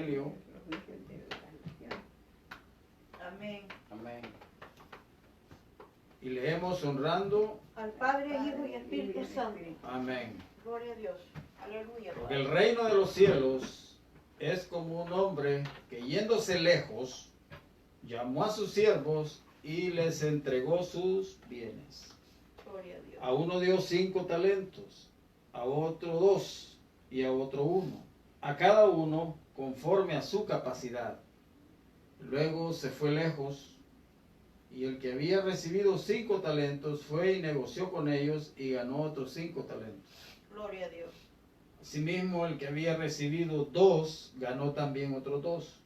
Evangelio. Amén. Amén. Y leemos honrando Al Padre, Hijo y Espíritu Santo. amén. Gloria a Dios. Aleluya. Porque el reino de los cielos es como un hombre que yéndose lejos llamó a sus siervos y les entregó sus bienes. Gloria a Dios. A uno dio 5 talentos, a otro 2 y a otro 1, a cada uno conforme a su capacidad. Luego se fue lejos, y el que había recibido 5 talentos fue y negoció con ellos y ganó otros 5 talentos. Gloria a Dios. Asimismo, el que había recibido 2 ganó también otros 2.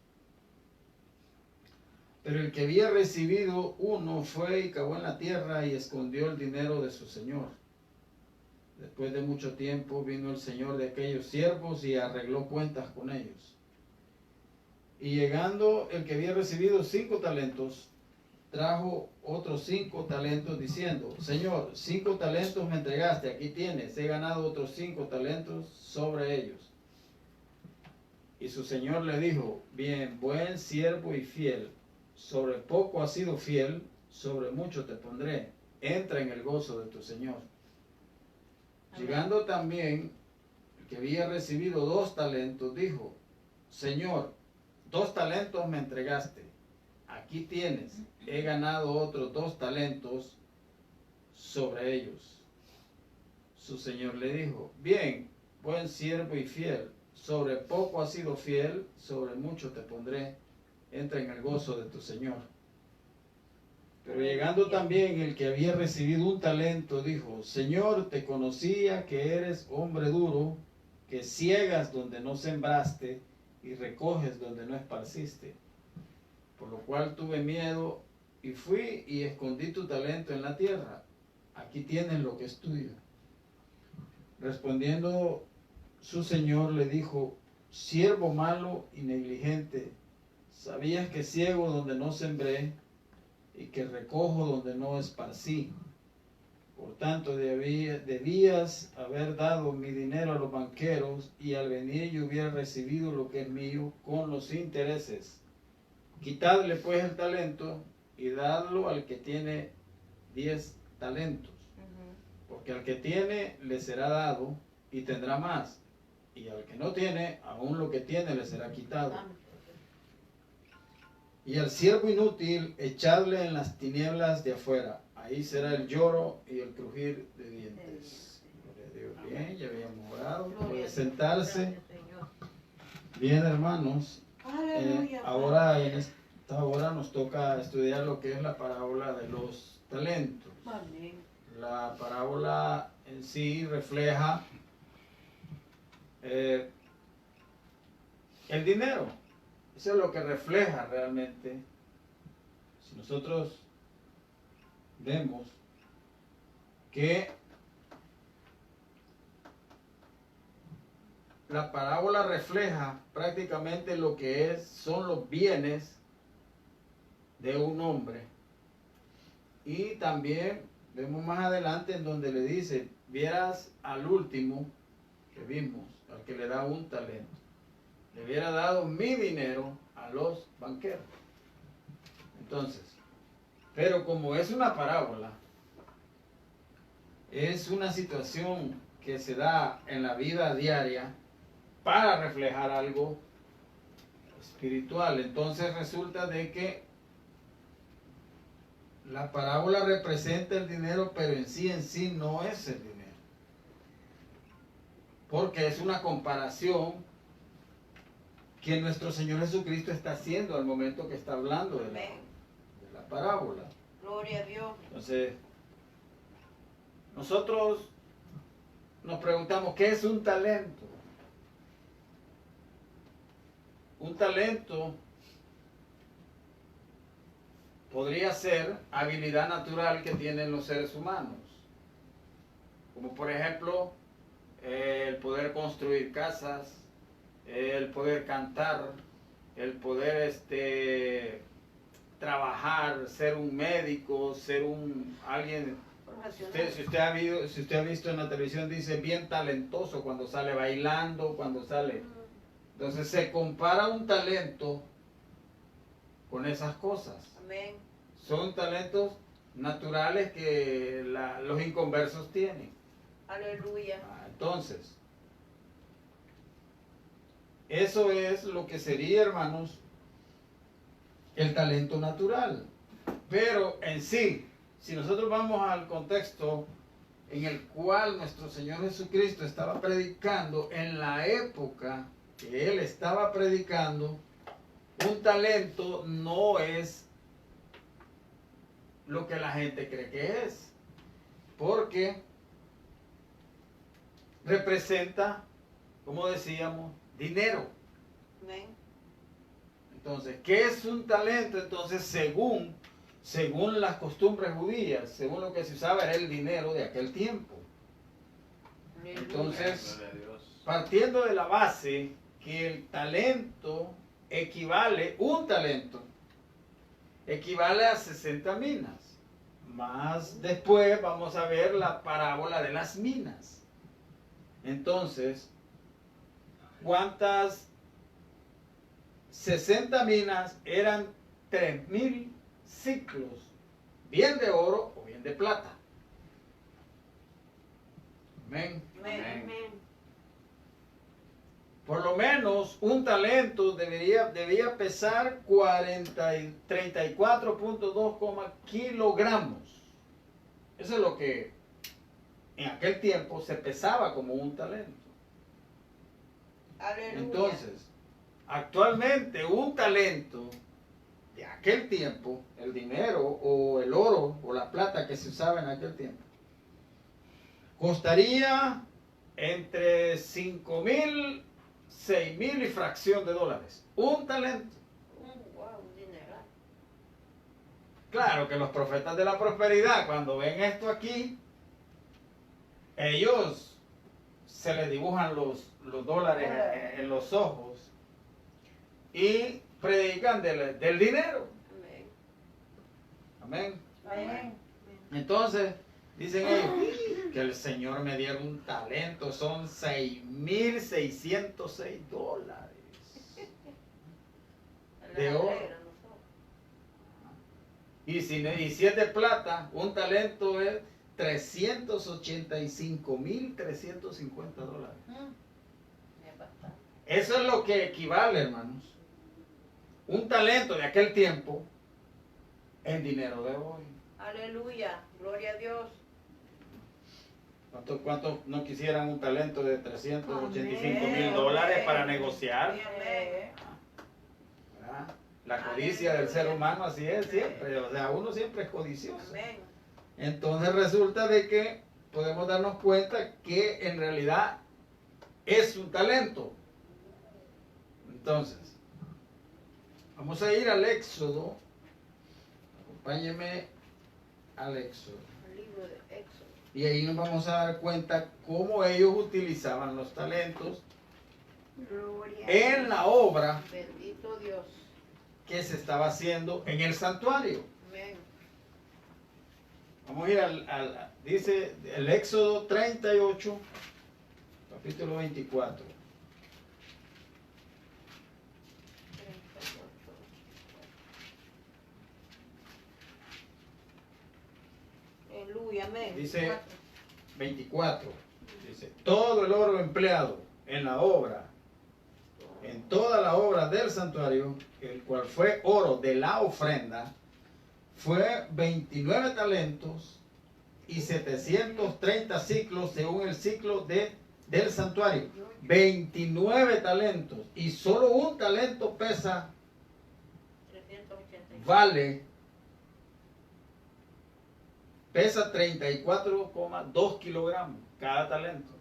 Pero el que había recibido 1 fue y cavó en la tierra y escondió el dinero de su señor. Después de mucho tiempo vino el señor de aquellos siervos y arregló cuentas con ellos. Y llegando el que había recibido 5 talentos, trajo otros 5 talentos diciendo: Señor, 5 talentos me entregaste, aquí tienes, he ganado otros 5 talentos sobre ellos. Y su señor le dijo: bien, buen siervo y fiel, sobre poco has sido fiel, sobre mucho te pondré, entra en el gozo de tu señor. Amén. Llegando también el que había recibido 2 talentos, dijo: Señor, 2 talentos me entregaste, aquí tienes, he ganado otros 2 talentos sobre ellos. Su señor le dijo: bien, buen siervo y fiel, sobre poco has sido fiel, sobre mucho te pondré, entra en el gozo de tu señor. Pero llegando también el que había recibido 1 talento, dijo: Señor, te conocía que eres hombre duro, que ciegas donde no sembraste y recoges donde no esparciste. Por lo cual tuve miedo y fui y escondí tu talento en la tierra. Aquí tienes lo que es tuyo. Respondiendo su señor le dijo: siervo malo y negligente, sabías que ciego donde no sembré y que recojo donde no esparcí. Por tanto debías haber dado mi dinero a los banqueros, y al venir yo hubiera recibido lo que es mío con los intereses. Quitadle pues el talento y dadlo al que tiene 10 talentos. Porque al que tiene le será dado y tendrá más, y al que no tiene, aún lo que tiene le será quitado. Y al siervo inútil echadle en las tinieblas de afuera, ahí será el lloro y el crujir de dientes. Gloria a Dios. Bien, ya habíamos orado, puede sentarse. Bien, hermanos, ahora en esta hora nos toca estudiar lo que es la parábola de los talentos. La parábola en sí refleja el dinero. Eso es lo que refleja realmente. Si nosotros vemos que la parábola refleja prácticamente lo que son los bienes de un hombre. Y también vemos más adelante en donde le dice: vieras al último que vimos, al que le da 1 talento, le hubiera dado mi dinero a los banqueros. Entonces, pero como es una parábola, es una situación que se da en la vida diaria para reflejar algo espiritual. Entonces resulta de que la parábola representa el dinero, pero en sí no es el dinero. Porque es una comparación que nuestro Señor Jesucristo está haciendo al momento que está hablando de la parábola. Gloria a Dios. Entonces, nosotros nos preguntamos: ¿qué es un talento? Un talento podría ser habilidad natural que tienen los seres humanos, como por ejemplo el poder construir casas, el poder cantar, el poder trabajar, ser un médico, ser alguien. Si usted ha visto en la televisión, dice bien talentoso cuando sale bailando, cuando sale, Entonces se compara un talento con esas cosas. Amén. Son talentos naturales que los inconversos tienen. Aleluya. Entonces, eso es lo que sería, hermanos, el talento natural. Pero en sí, si nosotros vamos al contexto en el cual nuestro Señor Jesucristo estaba predicando, en la época que Él estaba predicando, un talento no es lo que la gente cree que es, porque representa, como decíamos, dinero. Amén. Entonces, ¿qué es un talento? Entonces, según las costumbres judías, según lo que se usaba, era el dinero de aquel tiempo. Aleluya. Entonces, Gloria a Dios. partiendo de la base que el talento equivale, un talento equivale a 60 minas. Más después vamos a ver la parábola de las minas. Entonces, ¿cuántas? 60 minas eran 3000 ciclos, bien de oro o bien de plata. Amén. Amén. Amén. Amén. Por lo menos un talento debía pesar 34.2 kilogramos. Eso es lo que en aquel tiempo se pesaba como un talento. Aleluya. Entonces, actualmente un talento de aquel tiempo, el dinero o el oro o la plata que se usaba en aquel tiempo, costaría entre 5,000, 6,000 y fracción de dólares. Un talento. Wow, un dineral. Claro que los profetas de la prosperidad, cuando ven esto aquí, ellos se les dibujan los dólares en los ojos y predican del dinero. Amén. Amén. Amén. Entonces, dicen ellos que el Señor me diera un talento, son 6,606 dólares. De oro. Y si es de plata, un talento es 385,350 dólares. Es bastante. Eso es lo que equivale, hermanos. Un talento de aquel tiempo en dinero de hoy. Aleluya. Gloria a Dios. ¿Cuántos no quisieran un talento de 385,000 Amén. dólares para negociar? Amén. ¿Verdad? La codicia del ser humano así es siempre. O sea, uno siempre es codicioso. Amén. Entonces resulta de que podemos darnos cuenta que en realidad es un talento. Entonces, vamos a ir al Éxodo. Acompáñeme al Éxodo. El libro de Éxodo. Y ahí nos vamos a dar cuenta cómo ellos utilizaban los talentos Gloria. en la obra Bendito Dios. que se estaba haciendo en el santuario. Amén. Vamos a ir dice el Éxodo 38, capítulo 24. 38. Aleluya. Amén. Dice 24. Dice, todo el oro empleado en la obra, en toda la obra del santuario, el cual fue oro de la ofrenda, fue 29 talentos y 730 ciclos según el ciclo del santuario. 29 talentos. Y solo un talento 385. pesa 34,2 kilogramos cada talento.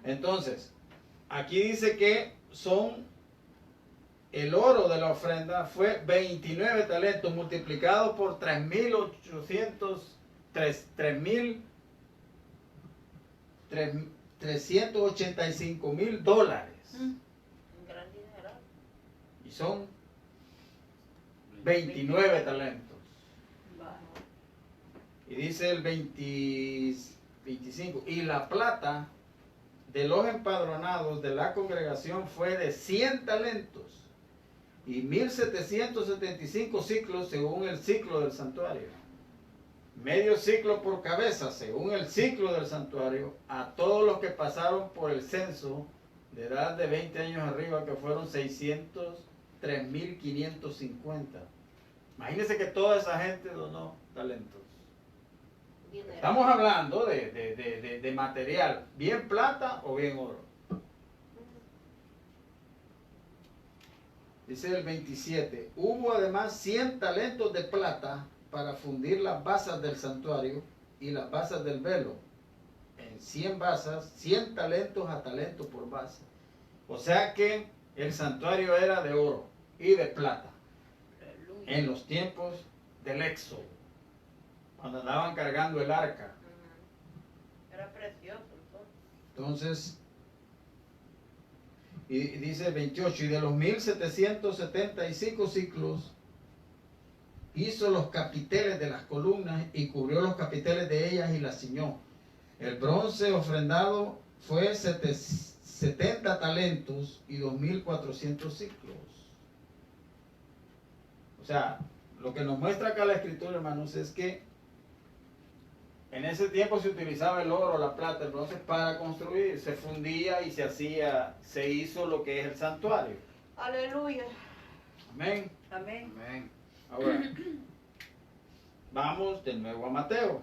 Entonces, aquí dice que el oro de la ofrenda fue 29 talentos multiplicado por 385,000 dólares. Un gran dineral. Y son 29 talentos. Bajo. Y dice el 25. Y la plata de los empadronados de la congregación fue de 100 talentos y 1775 ciclos según el ciclo del santuario. Medio ciclo por cabeza según el ciclo del santuario a todos los que pasaron por el censo de edad de 20 años arriba, que fueron 603.550. Imagínense que toda esa gente donó talentos. Estamos hablando de material, bien plata o bien oro. Dice el 27, hubo además 100 talentos de plata para fundir las basas del santuario y las basas del velo. En 100 basas, 100 talentos a talento por base. O sea que el santuario era de oro y de plata. Aleluya. En los tiempos del Éxodo, cuando andaban cargando el arca. Era precioso. Entonces, y dice el 28, y de los 1775 ciclos, hizo los capiteles de las columnas y cubrió los capiteles de ellas y las ciñó. El bronce ofrendado fue 70 talentos y 2400 ciclos. O sea, lo que nos muestra acá la escritura, hermanos, es que en ese tiempo se utilizaba el oro, la plata, el bronce para construir, se fundía y se hizo lo que es el santuario. Aleluya. Amén. Amén. Amén. Ahora, vamos de nuevo a Mateo.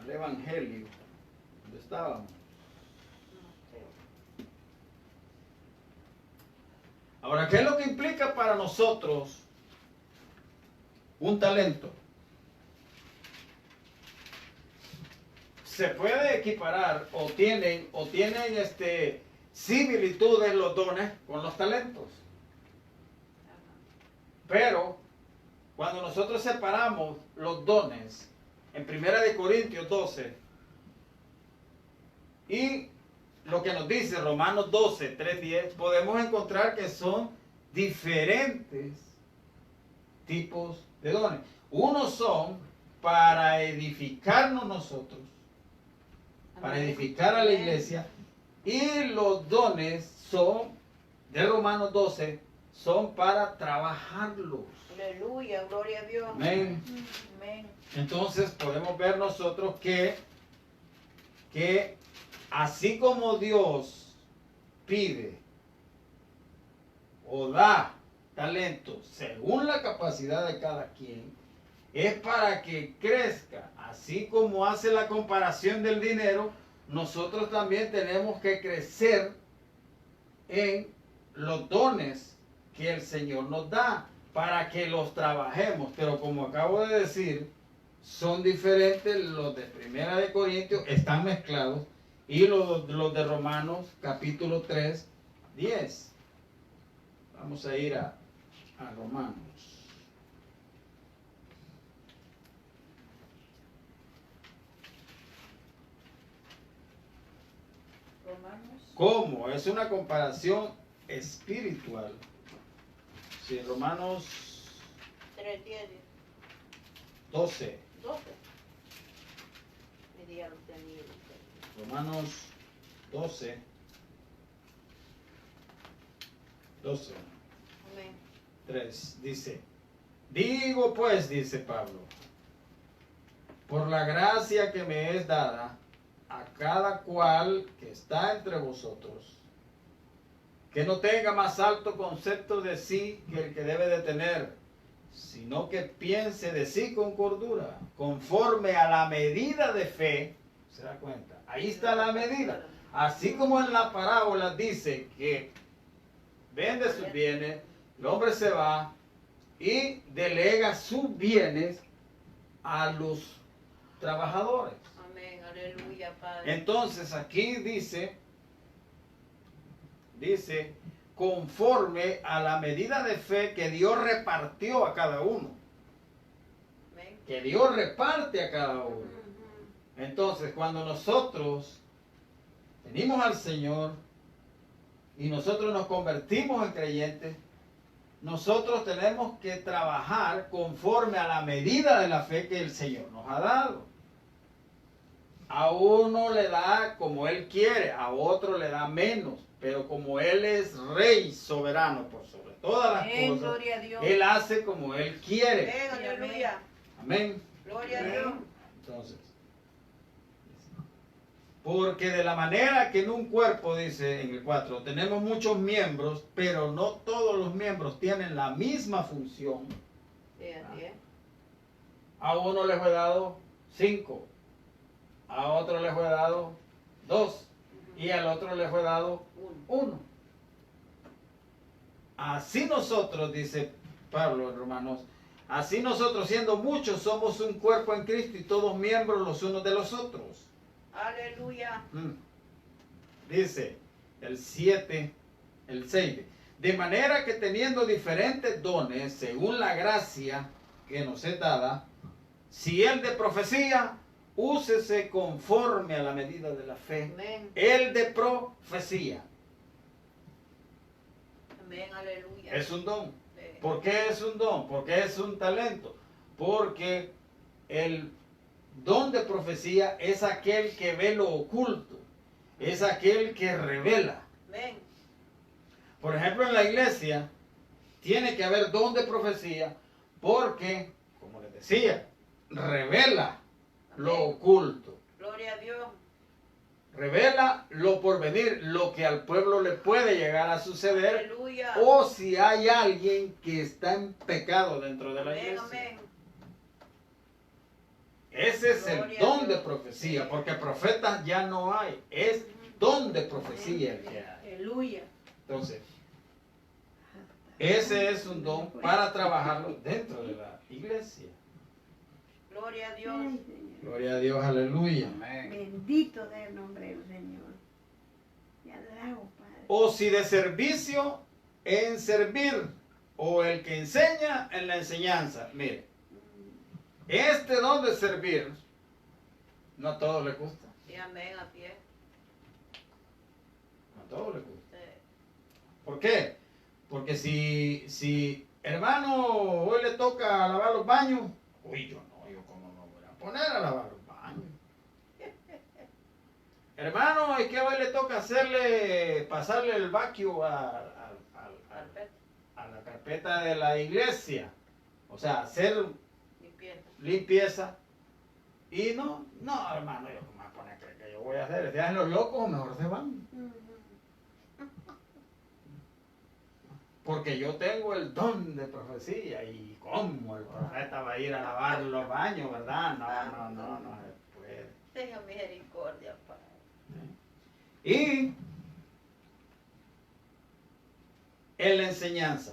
Al Evangelio. ¿Dónde estábamos? Ahora, ¿qué es lo que implica para nosotros un talento? Se puede equiparar o tienen similitudes los dones con los talentos. Pero cuando nosotros separamos los dones en 1 Corintios 12 y lo que nos dice Romanos 12, 3:10, podemos encontrar que son diferentes tipos de dones. Unos son para edificarnos nosotros, para edificar a la iglesia, y los dones son, de Romanos 12, son para trabajarlos. Aleluya, gloria a Dios. Amén. Amén. Entonces podemos ver nosotros que así como Dios pide o da talentos según la capacidad de cada quien, es para que crezca. Así como hace la comparación del dinero, nosotros también tenemos que crecer en los dones que el Señor nos da para que los trabajemos. Pero como acabo de decir, son diferentes. Los de 1 Corintios están mezclados y los de Romanos capítulo 3, 10. Vamos a ir a Romanos. ¿Cómo? Es una comparación espiritual. Sí, Romanos 3:10. 12. 12. Mi día lo tenía. Romanos 12. 12. Amén. 3. Dice, digo pues, dice Pablo, por la gracia que me es dada a cada cual que está entre vosotros, que no tenga más alto concepto de sí que el que debe de tener, sino que piense de sí con cordura, conforme a la medida de fe. ¿Se da cuenta? Ahí está la medida. Así como en la parábola dice que vende sus bienes, el hombre se va y delega sus bienes a los trabajadores. Amén, aleluya, Padre. Entonces aquí dice, conforme a la medida de fe que Dios repartió a cada uno. Amén. Que Dios reparte a cada uno. Ujú. Entonces, cuando nosotros venimos al Señor y nosotros nos convertimos en creyentes, nosotros tenemos que trabajar conforme a la medida de la fe que el Señor nos ha dado. A uno le da como él quiere, a otro le da menos, pero como él es rey soberano por sobre todas las Amén, cosas, gloria a Dios. él hace como él quiere. Amén, aleluya. Amén. Gloria a Dios. Entonces, porque de la manera que en un cuerpo, dice en el 4, tenemos muchos miembros, pero no todos los miembros tienen la misma función. Sí, así es. A uno le fue dado 5, a otro le fue dado 2 y al otro le fue dado 1. Así nosotros, dice Pablo en Romanos, así nosotros siendo muchos somos un cuerpo en Cristo y todos miembros los unos de los otros. Aleluya. Dice el 7, el 6. De manera que teniendo diferentes dones según la gracia que nos es dada, si el de profecía, úsese conforme a la medida de la fe. Amén. El de profecía Amén, aleluya. es un don. Sí. ¿Por qué es un don? Porque es un talento. Porque el don de profecía es aquel que ve lo oculto, es aquel que revela. Amén. Por ejemplo, en la iglesia tiene que haber don de profecía porque, como les decía, revela lo Amén. oculto, Gloria a Dios. revela lo por venir, lo que al pueblo le puede llegar a suceder, Aleluya. o si hay alguien que está en pecado dentro de la Amén, iglesia. amén. Ese es el Gloria a don de Dios. profecía, porque profetas ya no hay, es don de profecía el que hay. Aleluya. Entonces, ese es un don para trabajarlo dentro de la iglesia. Gloria a Dios. Ay, Señor. Gloria a Dios, aleluya. Bendito sea el nombre del Señor. Te alabo, Padre. O si de servicio en servir, o el que enseña en la enseñanza. Mire, este don de servir, no a todos les gusta. Sí, amén, así es. No a todos les gusta. Sí. ¿Por qué? Porque si hermano, hoy le toca lavar los baños, uy, yo cómo me voy a poner a lavar los baños. Hermano, es que hoy le toca pasarle el vacuum a la carpeta de la iglesia. O sea, hacer limpieza. Y no, hermano, yo cómo me voy a poner que yo voy a hacer. ¿Dejan los locos o mejor se van? Porque yo tengo el don de profecía y cómo el profeta va a ir a lavar los baños, ¿verdad? No se puede. Tenga misericordia, Padre. Y en la enseñanza,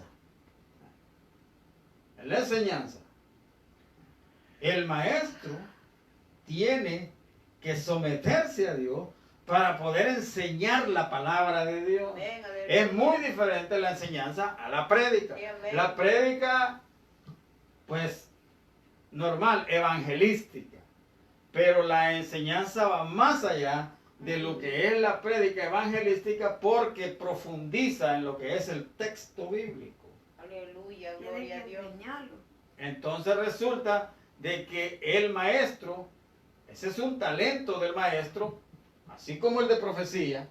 el maestro tiene que someterse a Dios para poder enseñar la palabra de Dios. Amén, aleluya. Es muy diferente la enseñanza a la prédica. Sí, amén. La prédica, pues, normal, evangelística. Pero la enseñanza va más allá de lo que es la prédica evangelística porque profundiza en lo que es el texto bíblico. Aleluya, Tienes gloria a que Dios. enseñarlo. Entonces resulta de que el maestro, ese es un talento del maestro, así como el de profecía,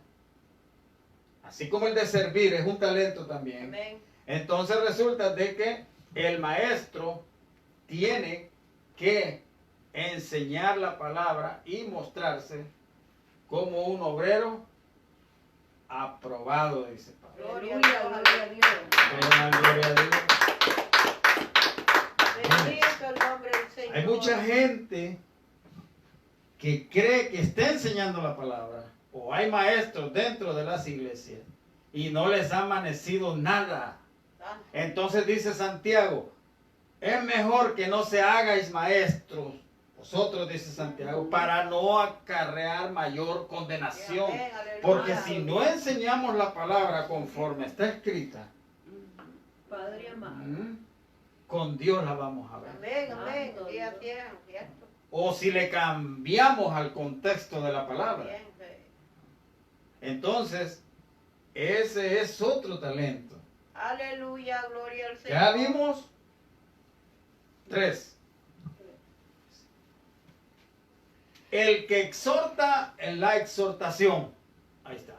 así como el de servir es un talento también. Amén. Entonces resulta de que el maestro tiene que enseñar la palabra y mostrarse como un obrero aprobado, dice Pablo. Gloria a Dios, gloria a Dios. Gloria a Dios. Bendito el nombre del Señor. Hay mucha gente que cree que está enseñando la palabra, o hay maestros dentro de las iglesias y no les ha amanecido nada. Santo. Entonces dice Santiago, es mejor que no se hagáis maestros, vosotros, dice Santiago, para no acarrear mayor condenación. Amén, aleluya. Porque si no enseñamos la palabra conforme está escrita, Padre amado. con Dios la vamos a ver. Amén, amén. Sí, así es, cierto. O si le cambiamos al contexto de la palabra. Bien, sí. Entonces, ese es otro talento. Aleluya, gloria al Señor. Ya vimos 3. El que exhorta en la exhortación. Ahí está.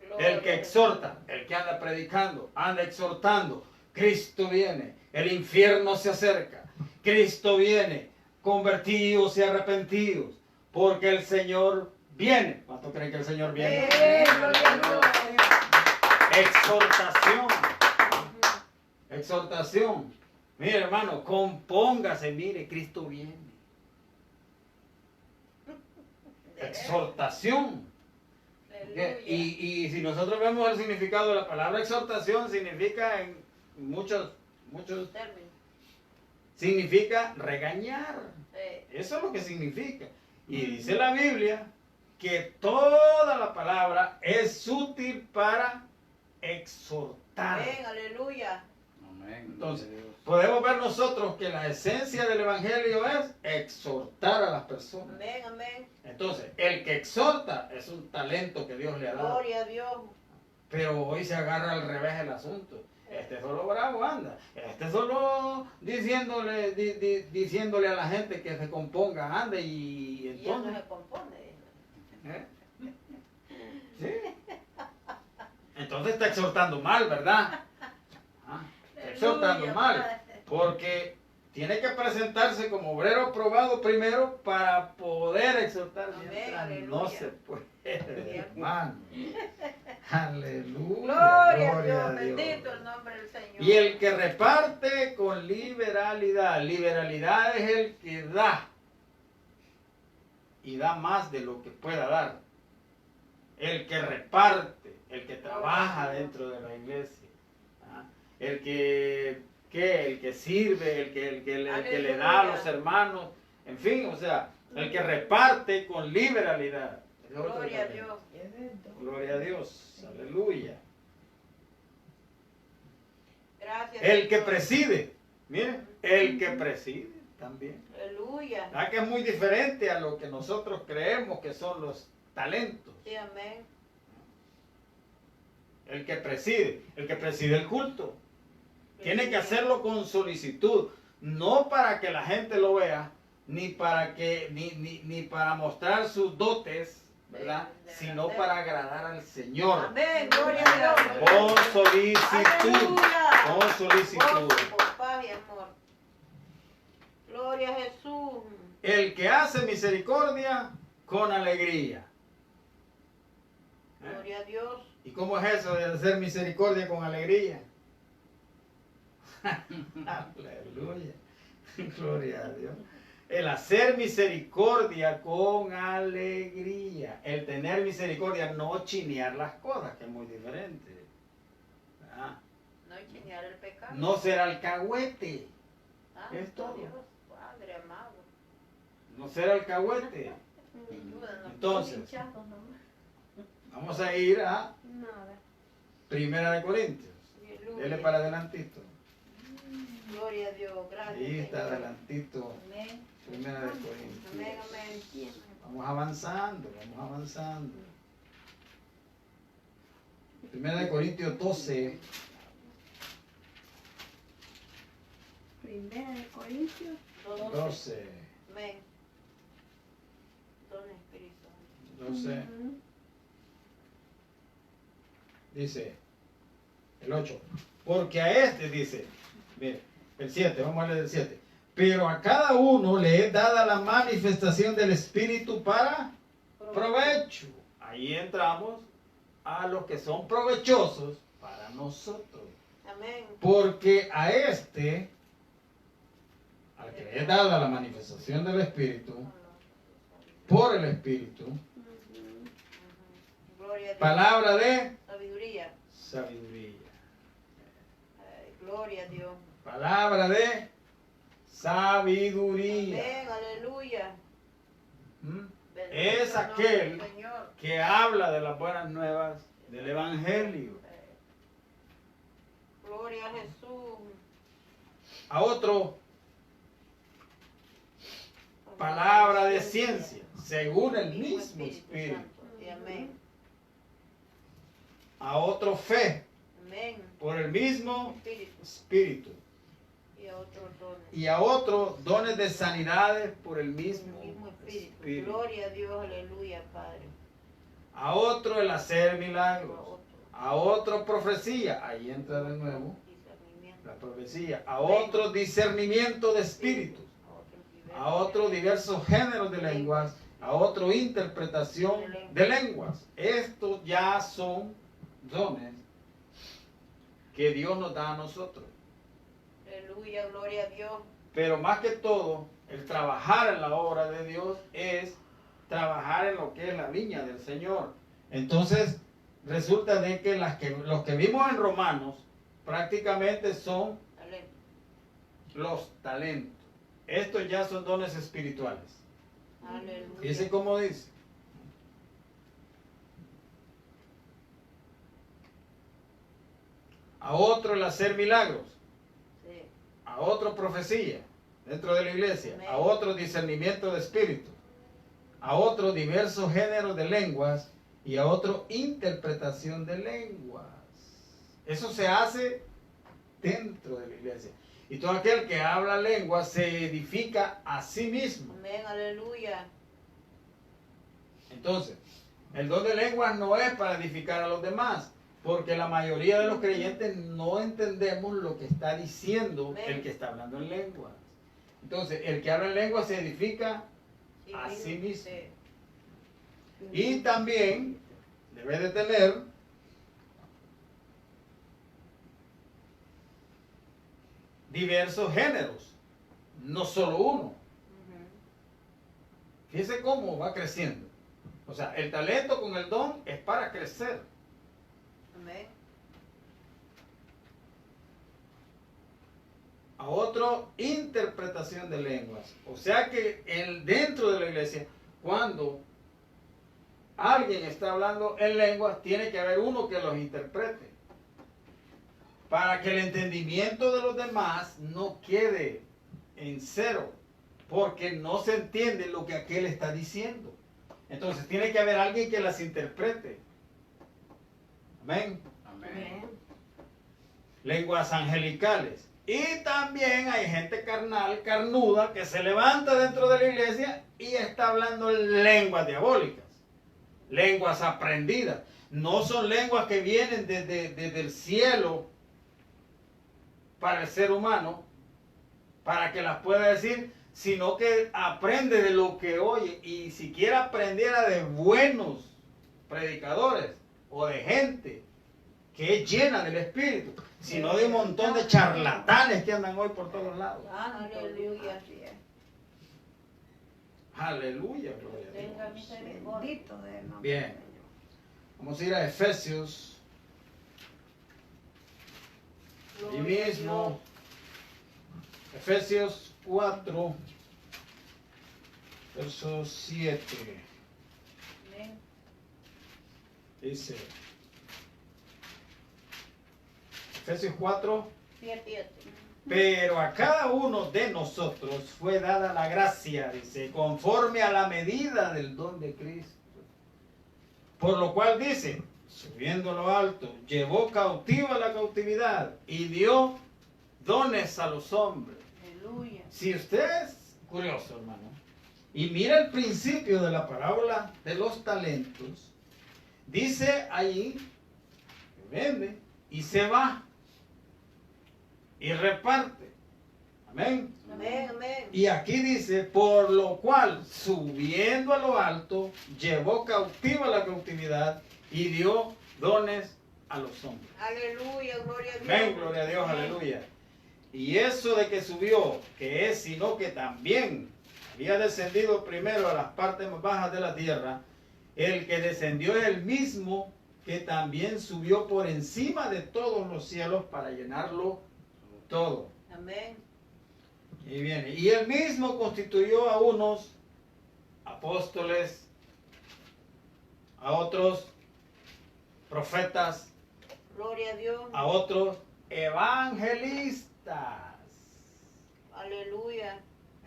Gloria El que al exhorta, el que anda predicando, anda exhortando. Cristo viene, el infierno se acerca. Cristo viene, convertidos y arrepentidos, porque el Señor viene. ¿Cuántos creen que el Señor viene? Gloria a Dios. Exhortación. Exhortación. Mire, hermano, compóngase, mire, Cristo viene. Exhortación. Aleluya. Y si nosotros vemos el significado de la palabra exhortación, significa en muchos Término. significa regañar. Sí. Eso es lo que significa. Y dice la Biblia que toda la palabra es útil para exhortar. Amén, aleluya. Entonces, podemos ver nosotros que la esencia del Evangelio es exhortar a las personas. Amén, amén. Entonces, el que exhorta es un talento que Dios le ha dado. Gloria a Dios. Pero hoy se agarra al revés el asunto. Este solo bravo anda. Este solo diciéndole a la gente que se componga, anda y Y eso entonces... se compone. ¿eh? ¿Sí? Entonces está exhortando mal, ¿verdad? Ah, está exhortando Aleluya, mal. Padre. Porque tiene que presentarse como obrero probado primero para poder exhortar. Amén, Mientras aleluya. no se puede, hermano. Aleluya. Gloria a gloria Dios, a Dios. bendito el nombre del Señor. Y el que reparte con liberalidad. Liberalidad es el que da. Y da más de lo que pueda dar. El que reparte, el que trabaja dentro de la iglesia. ¿Ah? El que sirve, el que le da a los hermanos. En fin, o sea, el que reparte con liberalidad. Es otro Gloria a talento. Dios. Gloria a Dios. Aleluya. Gracias. El que Señor. preside. Miren, el que preside también. Aleluya. ¿Verdad que es muy diferente a lo que nosotros creemos que son los talentos? Sí, amén. El que preside el culto. Tiene que hacerlo con solicitud, no para que la gente lo vea, ni para mostrar sus dotes, ¿verdad? Sino para agradar al Señor. Amén. Gloria a Dios. Con solicitud. Aleluya. Con solicitud. Gozo, con paz y amor. Gloria a Jesús. El que hace misericordia con alegría. Gloria a Dios. ¿Y cómo es eso de hacer misericordia con alegría? Aleluya. Gloria a Dios. El hacer misericordia con alegría. El tener misericordia, no chinear las cosas, que es muy diferente. ¿Verdad? No chinear el pecado. No ser alcahuete. Santo es todo. Dios, Padre amado. No ser alcahuete. Ayúdanos. Entonces, Hinchado nomás. vamos a ir a Nada. Primera de Corintios. Aleluya. Dele para adelantito. Gloria a Dios. Gracias. Ahí está Señor. adelantito. Amén. Primera de Amén, Corintios. amén. Vamos avanzando, vamos avanzando. Primera de Corintios 12. Primera de Corintios. 12. Amén. Don Espíritu Santo. 12. Dice el 8. Porque a este dice, mire, el 7, vamos a leer el 7. Pero a cada uno le es dada la manifestación del Espíritu para provecho. Ahí entramos a los que son provechosos para nosotros. Amén. Porque a este, al que le es dada la manifestación del Espíritu, por el Espíritu, Gloria a Dios. palabra de Sabiduría. sabiduría. Ay, gloria a Dios. Palabra de sabiduría. Amén. Aleluya. ¿Mm? Bendito Es el nombre aquel del Señor. que habla de las buenas nuevas del Evangelio. Gloria a Jesús. A otro, palabra de ciencia, según el mismo Espíritu. Santo. Sí, amén. A otro, fe, Amén. por el mismo Espíritu. Espíritu. Y Y a otros dones. Y a otros dones de sanidades por el El mismo mismo espíritu. Espíritu. Gloria a Dios, aleluya, Padre. A otro el hacer A milagros. otro. A otro profecía. Ahí entra de nuevo Discernimiento. la profecía. A otro discernimiento de espíritus. A otro diversos géneros de lenguas. A otro interpretación de lenguas. Estos ya son dones que Dios nos da a nosotros. Aleluya, gloria a Dios. Pero más que todo, el trabajar en la obra de Dios es trabajar en lo que es la viña del Señor. Entonces, resulta de que los que vimos en Romanos prácticamente son Talento. los talentos. Estos ya son dones espirituales. Aleluya. Fíjense cómo dice. A otro el hacer milagros. Sí. A otro profecía dentro de la iglesia, a otro discernimiento de espíritu, a otro diversos géneros de lenguas y a otro interpretación de lenguas. Eso se hace dentro de la iglesia. Y todo aquel que habla lenguas se edifica a sí mismo. Amén, aleluya. Entonces, el don de lenguas no es para edificar a los demás, porque la mayoría de los creyentes no entendemos lo que está diciendo el que está hablando en lenguas. Entonces, el que habla en lenguas se edifica a sí mismo. Sí. Y también debe de tener diversos géneros, no solo uno. Ujú. Fíjese cómo va creciendo. O sea, el talento con el don es para crecer. Amén. A otro, interpretación de lenguas. O sea que dentro de la iglesia, cuando alguien está hablando en lenguas, tiene que haber uno que los interprete. Para que el entendimiento de los demás no quede en cero. Porque no se entiende lo que aquel está diciendo. Entonces tiene que haber alguien que las interprete. Amén. Amén. Lenguas angelicales. Y también hay gente carnal, carnuda, que se levanta dentro de la iglesia y está hablando lenguas diabólicas, lenguas aprendidas. No son lenguas que vienen desde el cielo para el ser humano, para que las pueda decir, sino que aprende de lo que oye. Y si quiere aprendiera de buenos predicadores o de gente que es llena del Espíritu, sino de un montón de charlatanes que andan hoy por todos lados. Aleluya. Así es. Aleluya, gloria a Tenga Dios. misericordia. Bendito del nombre Bien. del Señor. Vamos a ir a Efesios. Y Gloria a mismo, Efesios 4, verso 7. Dios. Amén. Dice, Efesios 4, 7. pero a cada uno de nosotros fue dada la gracia, dice, conforme a la medida del don de Cristo. Por lo cual dice, subiendo a lo alto, llevó cautiva la cautividad y dio dones a los hombres. Aleluya. Si usted es curioso, hermano, y mira el principio de la parábola de los talentos, dice allí que vende y se va y reparte. Amén. Amén, amén. Y aquí dice, por lo cual, subiendo a lo alto, llevó cautiva la cautividad y dio dones a los hombres. Aleluya, gloria a Dios. Amén, gloria a Dios, aleluya. Y eso de que subió, que es sino que también había descendido primero a las partes más bajas de la tierra, el que descendió es el mismo que también subió por encima de todos los cielos para llenarlo todo. Amén. Y viene, y él mismo constituyó a unos apóstoles, a otros profetas, Gloria a Dios. a otros evangelistas, Aleluya.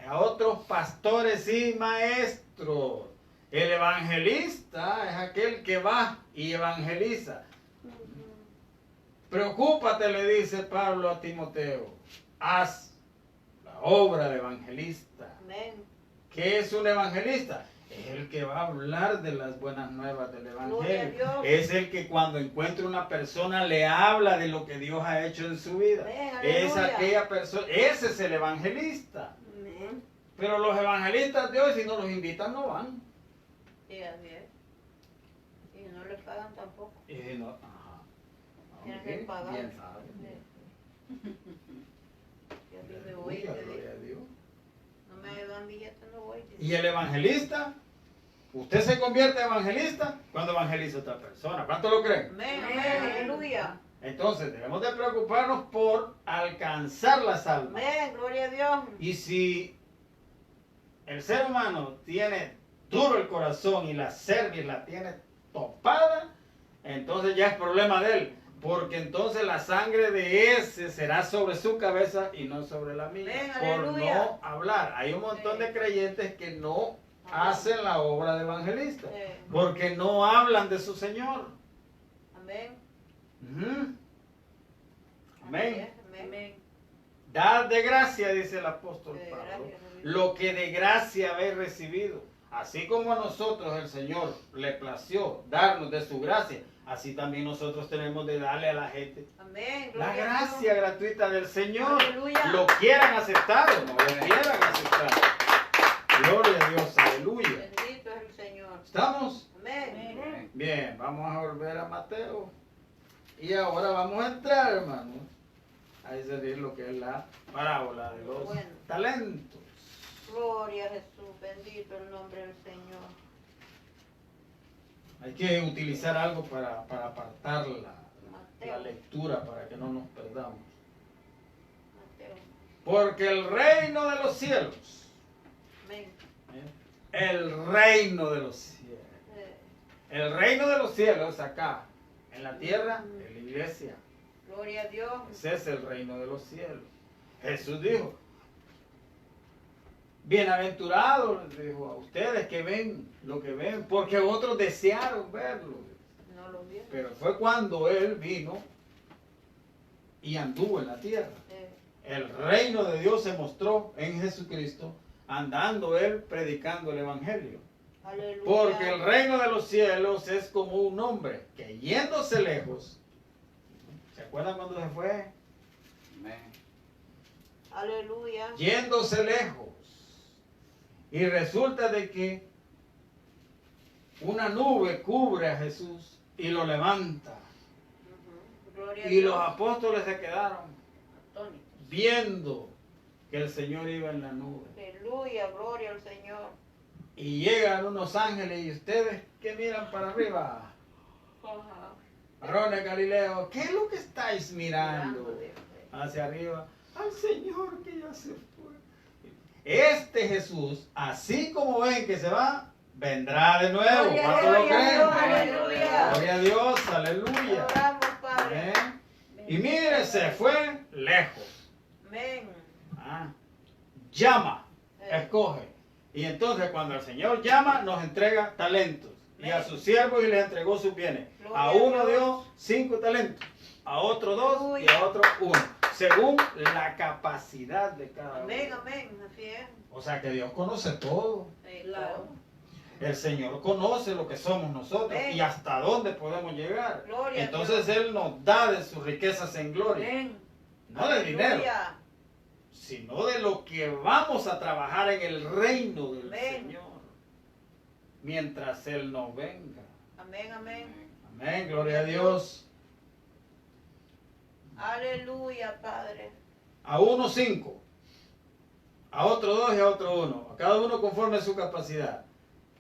a otros pastores y maestros. El evangelista es aquel que va y evangeliza. Preocúpate, le dice Pablo a Timoteo. Haz la obra de evangelista. Amén. ¿Qué es un evangelista? Es el que va a hablar de las buenas nuevas del Gloria a evangelio. Dios. Es el que cuando encuentra una persona le habla de lo que Dios ha hecho en su vida. Amén, Es aleluya. aquella persona, ese es el evangelista. Amén. Pero los evangelistas de hoy, si no los invitan, no van. Sí, así es. Y no le pagan tampoco. Y no, ajá. Tienen Ok, que pagar. bien sabe. Yo dije, voy, Aleluya, te gloria digo, a Dios. no me dan billetes, no voy. Y el evangelista, usted se convierte en evangelista cuando evangeliza a otra persona. ¿Cuánto lo creen? Amén, Amén. amén, aleluya. Entonces debemos de preocuparnos por alcanzar las almas. Amén, gloria a Dios. Y si el ser humano tiene duro el corazón y la cerviz la tiene topada, entonces ya es problema de él. Porque entonces la sangre de ese será sobre su cabeza y no sobre la mía. Amén, Por aleluya. no hablar. Hay un montón de creyentes que no hacen la obra de evangelista. Porque no hablan de su Señor. Amén. Ujú. Así Amén. es, amén. Dad de gracia, dice el apóstol De Pablo, gracia, lo que de gracia habéis recibido. Así como a nosotros el Señor le plació darnos de su gracia, así también nosotros tenemos de darle a la gente Amén, la gloria a gracia Dios. gratuita del Señor. Aleluya. Lo quieran aceptar o no lo quieran aceptar. Gloria a Dios, aleluya. Bendito es el Señor. ¿Estamos? Amén. Bien, vamos a volver a Mateo. Y ahora vamos a entrar, hermanos, a decir lo que es la parábola de los Bueno. talentos. Gloria a Jesús, bendito el nombre del Señor. Hay que utilizar algo para apartar la Mateo, lectura, para que no nos perdamos. Mateo. Porque el reino de los cielos, Amén. el reino de los cielos, Eh, el reino de los cielos acá, en la tierra, en la iglesia, Gloria a Dios. ese es el reino de los cielos. Jesús dijo, bienaventurados, dijo, a ustedes que ven lo que ven, porque otros desearon verlo. No lo vieron. Pero fue cuando Él vino y anduvo en la tierra. El reino de Dios se mostró en Jesucristo, andando Él predicando el Evangelio. Aleluya. Porque el reino de los cielos es como un hombre que yéndose lejos, ¿se acuerdan cuando se fue? Aleluya. Yéndose lejos. Y resulta de que una nube cubre a Jesús y lo levanta. Ujú. Gloria a Y los Dios. apóstoles se quedaron Atónitos. viendo que el Señor iba en la nube. Aleluya, gloria al Señor. Y llegan unos ángeles y ustedes que miran para arriba. Ajá. Varones Galileo, ¿qué es lo que estáis mirando Mirando, Dios. hacia arriba? Al Señor que ya se fue. Este Jesús, así como ven que se va, vendrá de nuevo. Gloria, ¿Cuánto lo gloria a creen? Dios, aleluya. Gloria a Dios, aleluya. Oramos, Padre. Amén. Y mire, se fue lejos. Amén. Ah, llama, escoge. Y entonces cuando el Señor llama, nos entrega talentos. Y a sus siervos y les entregó sus bienes. A uno dio 5 talentos, a otro 2 y a otro 1. Según la capacidad de cada Amén, uno. amén. Así es. O sea que Dios conoce todo. Claro. El Señor conoce lo que somos nosotros Amén. y hasta dónde podemos llegar. Gloria a Entonces Dios. Él nos da de sus riquezas en gloria. Amén. No de dinero, Aleluya. sino de lo que vamos a trabajar en el reino del Amén. Señor. Mientras Él no venga. Amén, amén. Amén, gloria a Dios. Aleluya, Padre. A uno 5, a otro 2 y a otro 1. A cada uno conforme a su capacidad.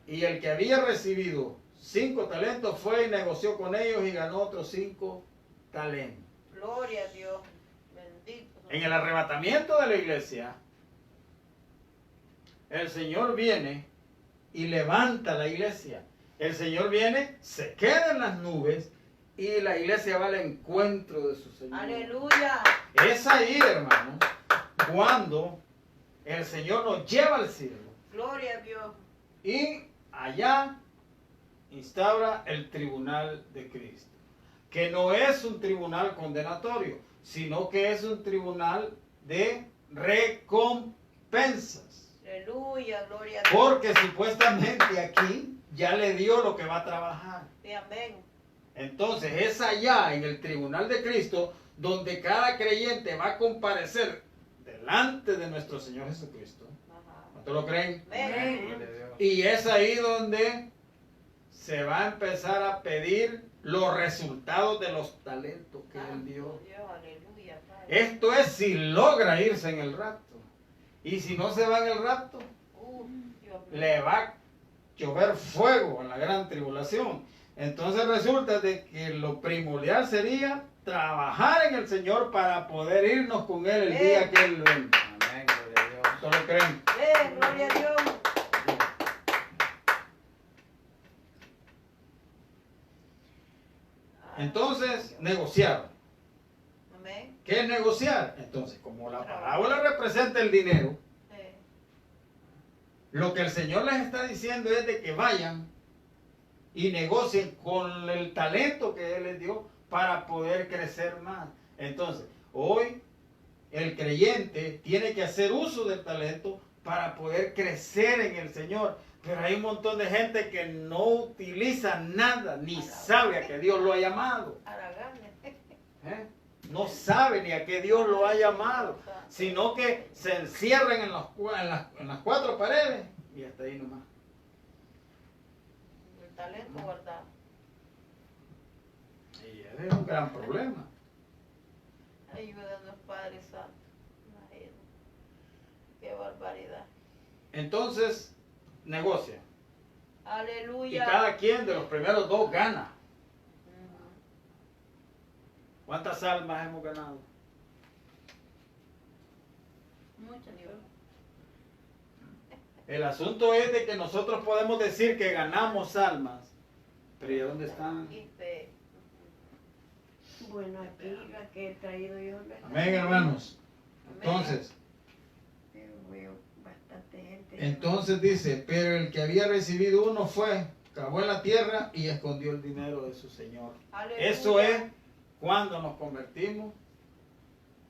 Y el que había recibido 5 talentos fue y negoció con ellos y ganó otros 5 talentos. Gloria a Dios. Bendito. En el arrebatamiento de la iglesia, el Señor viene y levanta la iglesia. El Señor viene, se queda en las nubes y la iglesia va al encuentro de su Señor. Aleluya. Es ahí, hermano, cuando el Señor nos lleva al cielo Gloria a Dios. y allá instaura el tribunal de Cristo, que no es un tribunal condenatorio, sino que es un tribunal de recompensas. Aleluya, gloria a Dios. Porque supuestamente aquí ya le dio lo que va a trabajar. Sí, amén. Entonces es allá en el tribunal de Cristo donde cada creyente va a comparecer delante de nuestro Señor Jesucristo. Ajá. ¿Cuántos lo creen? Amén. Y es ahí donde se va a empezar a pedir los resultados de los talentos que Él dio. Santo Dios, aleluya, Padre. Esto es si logra irse en el rapto. Y si no se va en el rapto, Dios mío. le va a llover fuego en la gran tribulación. Entonces resulta de que lo primordial sería trabajar en el Señor para poder irnos con Él el día que Él venga. Amén, gloria a Dios. ¿Ustedes lo creen? Gloria a Dios. Entonces, negociar. Amén. ¿Qué es negociar? Entonces, como la parábola representa el dinero, Sí. lo que el Señor les está diciendo es de que vayan y negocien con el talento que Él les dio para poder crecer más. Entonces, hoy el creyente tiene que hacer uso del talento para poder crecer en el Señor. Pero hay un montón de gente que no utiliza nada, ni sabe a qué Dios lo ha llamado. Araganes. ¿Eh? No sabe ni a qué Dios lo ha llamado, sino que se encierran en las cuatro paredes y hasta ahí nomás. El talento guardado. Y ese es un gran problema. Ayúdanos, Padre Santo. Imagínate. Qué barbaridad. Entonces, negocia. Y Aleluya. cada quien de los primeros dos gana. Ujú. ¿Cuántas almas hemos ganado? Mucho nivel. El asunto es de que nosotros podemos decir que ganamos almas, pero ¿y dónde están? Y fe. Bueno, aquí la que he traído yo. no está Amén, bien, hermanos. Amén. Entonces, Pero veo bastante gente. entonces dice, pero el que había recibido uno fue, cavó en la tierra y escondió el dinero de su señor. Aleluya. Eso es cuando nos convertimos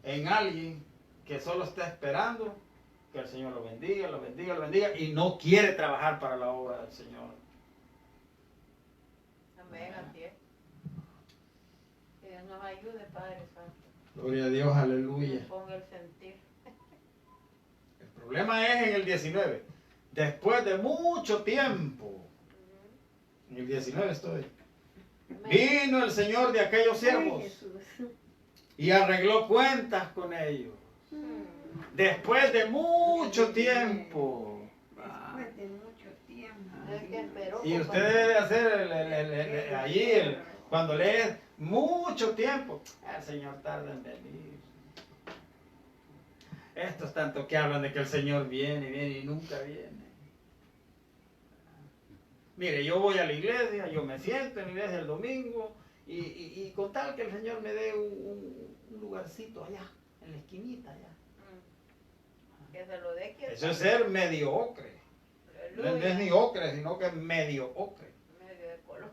en alguien que solo está esperando que el Señor lo bendiga, lo bendiga, lo bendiga y no quiere trabajar para la obra del Señor. Amén, así es. Que Dios nos ayude, Padre Santo. Gloria a Dios, Que aleluya. ponga el sentir. El problema es en el 19. Después de mucho tiempo, Ujú. en el 19 estoy, Amén. vino el Señor de aquellos Ay, siervos Jesús. y arregló cuentas con ellos. Después de mucho tiempo. Después de mucho tiempo. Es que esperó, Y usted compadre. debe de hacer allí, cuando lees mucho tiempo, el Señor tarda en venir. Estos tanto que hablan de que el Señor viene, viene y nunca viene. Mire, yo voy a la iglesia, yo me siento en la iglesia el domingo y con tal que el Señor me dé un lugarcito allá, en la esquinita allá. Que se lo dé quien Eso es sabe. ser mediocre. No Aleluya. es ni ocre, sino que es mediocre. Medio de color.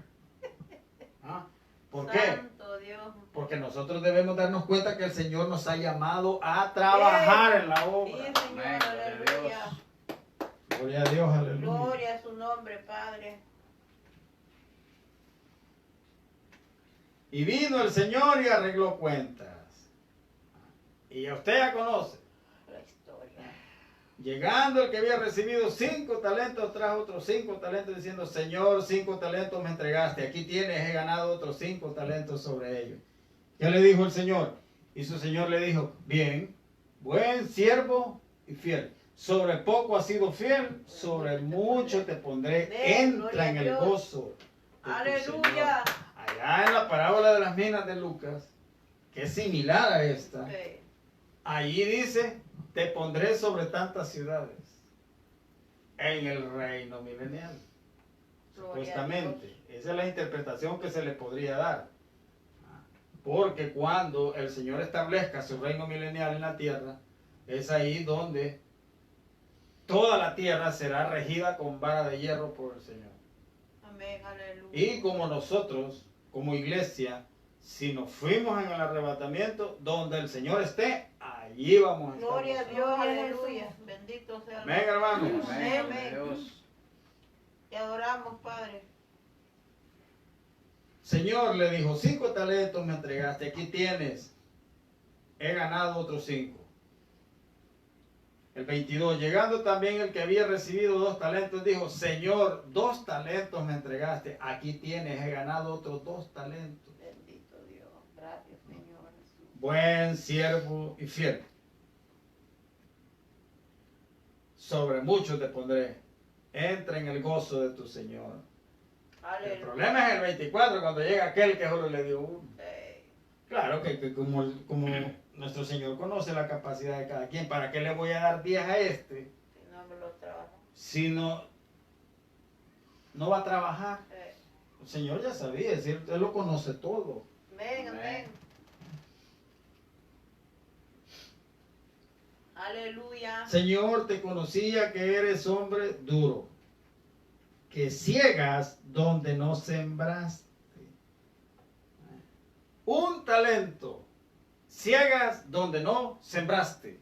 ¿Ah? ¿Por qué? Santo Dios. Porque nosotros debemos darnos cuenta que el Señor nos ha llamado a trabajar en la Sí, obra. Señor, Amén, gloria a aleluya. Gloria a Dios, aleluya. Gloria a su nombre, Padre. Y vino el Señor y arregló cuentas. Y ya usted ya conoce. La historia. Llegando el que había recibido 5 talentos, trajo otros 5 talentos diciendo, Señor, 5 talentos me entregaste. Aquí tienes, he ganado otros 5 talentos sobre ellos. ¿Qué le dijo el Señor? Y su Señor le dijo, bien, buen siervo y fiel. Sobre poco has sido fiel, sobre mucho te pondré. Ven, Entra gloria en a el Dios. gozo de tu Aleluya. Señor. Allá en la parábola de las minas de Lucas, que es similar a esta, Sí. allí dice, te pondré sobre tantas ciudades en el reino milenial. Gloria a Supuestamente. Dios. Esa es la interpretación que se le podría dar. Porque cuando el Señor establezca su reino milenial en la tierra, es ahí donde toda la tierra será regida con vara de hierro por el Señor. Amén, aleluya. Y como nosotros, como iglesia, Si nos fuimos en el arrebatamiento, donde el Señor esté, allí vamos a estar. Gloria a nosotros. Dios, Gloria a aleluya. Bendito sea el Amén, hermanos. Amén. Amén. Dios. Te adoramos, Padre. Señor, le dijo, 5 talentos me entregaste, aquí tienes. He ganado otros 5. El 22, llegando también el que había recibido 2 talentos, dijo, Señor, 2 talentos me entregaste, aquí tienes, he ganado otros 2 talentos. Bendito Dios. Gracias, Señor Jesús. Buen siervo y fiel. Sobre mucho te pondré. Entra en el gozo de tu Señor. El Aleluya. problema es el 24, cuando llega aquel que solo le dio 1. Ey, Claro que como nuestro Señor conoce la capacidad de cada quien, ¿para qué le voy a dar 10 a este? si no me lo trabajo. Si no va a trabajar. Ey. El Señor ya sabía, es decir, Él lo conoce todo. Amén, Amén. amén. Aleluya. Señor, te conocía que eres hombre duro, que ciegas donde no sembraste. 1 talento, ciegas donde no sembraste.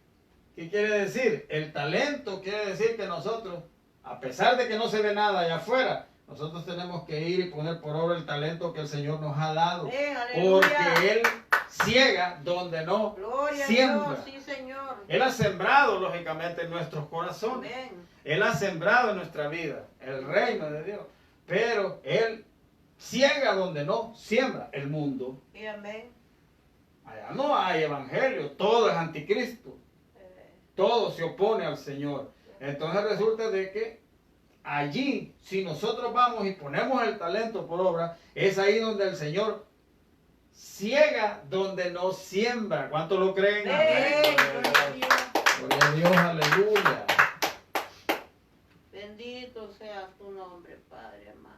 ¿Qué quiere decir? El talento quiere decir que nosotros, a pesar de que no se ve nada allá afuera, nosotros tenemos que ir y poner por obra el talento que el Señor nos ha dado. Amén, aleluya. Porque Él ciega donde no Gloria siembra. a Dios, sí, Señor. Él ha sembrado, lógicamente, en nuestros corazones. Amén. Él ha sembrado en nuestra vida el reino de Dios. Pero Él ciega donde no siembra el mundo. Y amén. Allá no hay evangelio, todo es anticristo. Todo se opone al Señor. Entonces resulta de que allí, si nosotros vamos y ponemos el talento por obra, es ahí donde el Señor ciega donde no siembra. ¿Cuántos lo creen? Amén. Amén. Gloria a Dios, aleluya. Bendito sea tu nombre, Padre amado.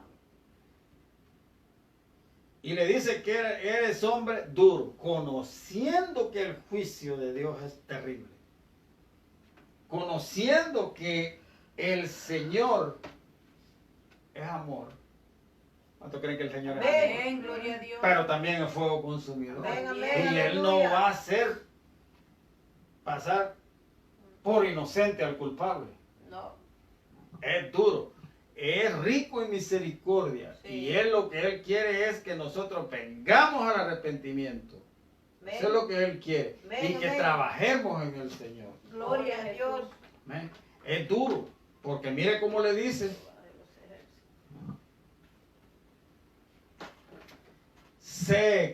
Y le dice que eres hombre duro, conociendo que el juicio de Dios es terrible. Conociendo que el Señor es amor. ¿Cuánto creen que el Señor es amor? Amén, gloria a Dios. Pero también es fuego consumidor. Amén, amén, Y Él no aleluya. va a hacer pasar por inocente al culpable. No. Es duro. Es rico en misericordia. Sí. Y Él lo que Él quiere es que nosotros vengamos al arrepentimiento. Amén. Eso es lo que Él quiere. Amén, Y que amén. trabajemos en el Señor. Gloria a Dios. Amén. Es duro. Porque mire cómo le dice. Te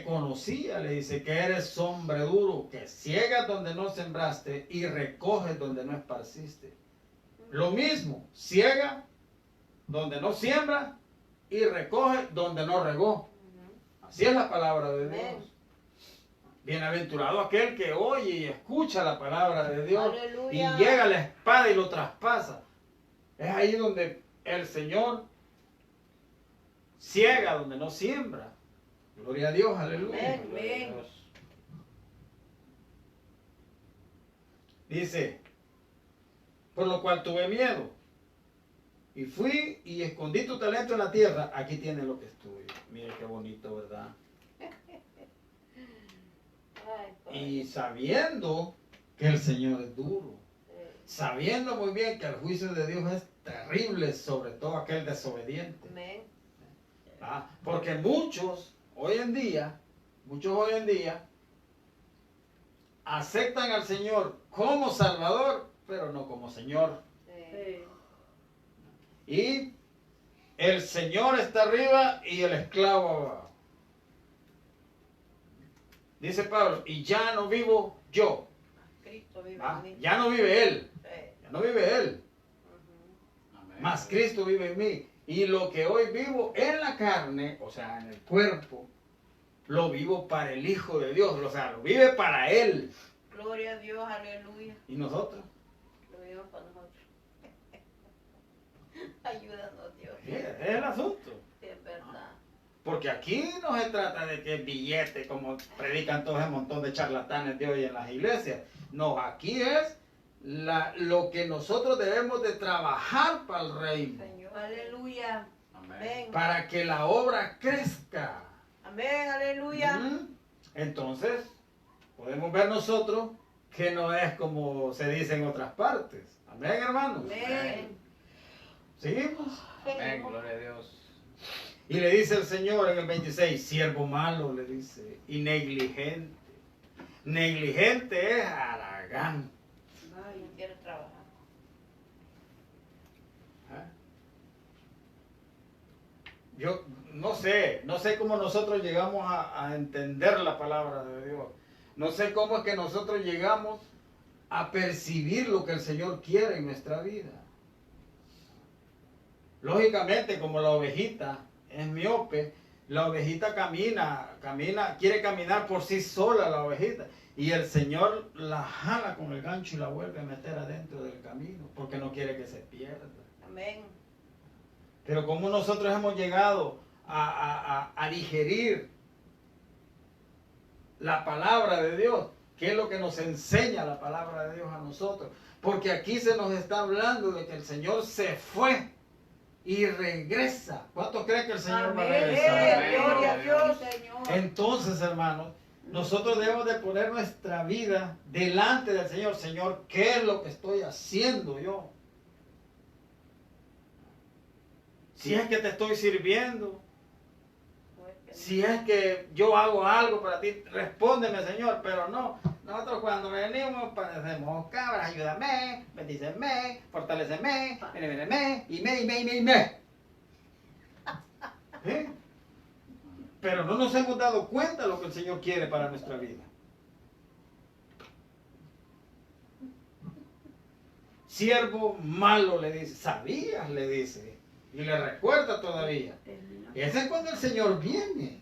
conocía, le dice que eres hombre duro, que ciegas donde no sembraste y recoges donde no esparciste. Lo mismo, ciega donde no siembra y recoge donde no regó. Así es la palabra de Dios. Amén. Bienaventurado aquel que oye y escucha la palabra de Dios Aleluya. y llega la espada y lo traspasa. Es ahí donde el Señor ciega donde no siembra. Gloria a Dios, aleluya. Amén, amén. Dice, por lo cual tuve miedo y fui y escondí tu talento en la tierra. Aquí tienes lo que es tuyo. Mire qué bonito, ¿verdad? Ay, Padre. Y sabiendo que el Señor es duro, Sí. sabiendo muy bien que el juicio de Dios es terrible sobre todo aquel desobediente. Amén. ¿Ah? Porque muchos hoy en día aceptan al Señor como Salvador, pero no como Señor. Sí. Y el Señor está arriba y el esclavo abajo. Dice Pablo, y ya no vivo yo. Cristo vive ¿Ah? en mí. Ya no vive Él. Sí. Ya no vive Él. Ujú. Amén. Más Cristo vive en mí. Y lo que hoy vivo en la carne, o sea, en el cuerpo, lo vivo para el Hijo de Dios. O sea, lo vive para Él. Gloria a Dios, aleluya. ¿Y nosotros? Lo vivo para nosotros. Ayúdanos, Dios. Sí, ese es el asunto. Sí, es verdad. Porque aquí no se trata de que billete, como predican todo ese montón de charlatanes de hoy en las iglesias. No, aquí es lo que nosotros debemos de trabajar para el reino. Señor. Aleluya. Amén. Amén. Para que la obra crezca. Amén, aleluya. Entonces, podemos ver nosotros que no es como se dice en otras partes. Amén, hermanos. Amén. Seguimos. Amén, gloria a Dios. Y le dice el Señor en el 26, siervo malo, le dice, y negligente. Negligente es haragán. Ay, no quiero trabajar. ¿Ah? Yo no sé cómo nosotros llegamos a entender la palabra de Dios. No sé cómo es que nosotros llegamos a percibir lo que el Señor quiere en nuestra vida. Lógicamente, como la ovejita es miope, la ovejita camina, quiere caminar por sí sola la ovejita. Y el Señor la jala con el gancho y la vuelve a meter adentro del camino, porque no quiere que se pierda. Amén. Pero como nosotros hemos llegado a digerir la palabra de Dios, ¿qué es lo que nos enseña la palabra de Dios a nosotros? Porque aquí se nos está hablando de que el Señor se fue y regresa. ¿Cuántos creen que el Señor va a regresar? Amén. Gloria a Dios, Señor. Entonces, hermanos, nosotros debemos de poner nuestra vida delante del Señor. Señor, ¿qué es lo que estoy haciendo yo? Si es que te estoy sirviendo, si es que yo hago algo para ti, respóndeme, Señor. Pero no, nosotros cuando venimos, decimos, cabras, ayúdame, bendíceme, fortaléceme, me. ¿Eh? Pero no nos hemos dado cuenta de lo que el Señor quiere para nuestra vida. Siervo malo, le dice, sabías, le dice, y le recuerda todavía. Ese es cuando el Señor viene.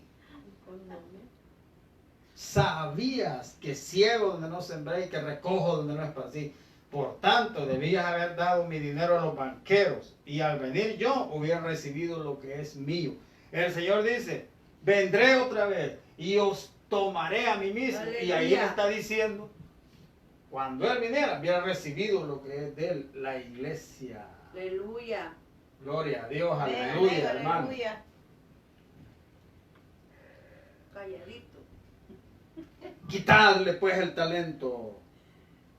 Sabías que ciego donde no sembré y que recojo donde no esparcí. Por tanto, debías haber dado mi dinero a los banqueros y al venir yo hubiera recibido lo que es mío. El Señor dice, vendré otra vez y os tomaré a mí mismo. Aleluya. Y ahí le está diciendo, cuando Él viniera, hubiera recibido lo que es de Él, la iglesia. Aleluya. Gloria a Dios, Amén, aleluya, amén, hermano. aleluya. Calladito. Quitadle pues el talento.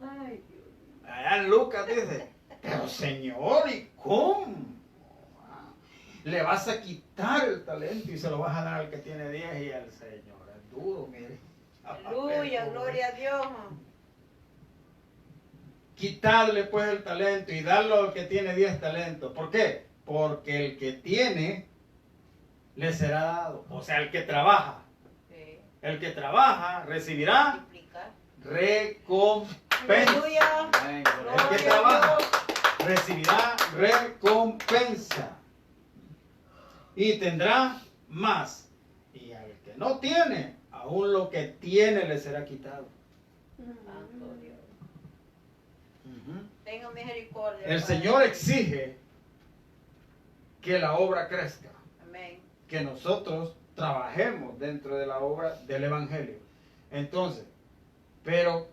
Ay, Dios. Allá en Lucas dice, pero Señor, ¿y cómo? Le vas a quitar el talento y se lo vas a dar al que tiene 10 y al Señor. Es duro, mire. Aleluya, gloria a Dios. Quitarle pues el talento y darlo al que tiene 10 talentos. ¿Por qué? Porque el que tiene le será dado. O sea, el que trabaja. Sí. El que trabaja recibirá Multiplicar. recompensa. Aleluya. Amén, El gloria a que Dios. trabaja recibirá recompensa. Y tendrá más. Y al que no tiene, aún lo que tiene le será quitado. Santo Dios. Ujú. Tenga misericordia. El Padre. Señor exige que la obra crezca, Amén. que nosotros trabajemos dentro de la obra del Evangelio. Entonces, pero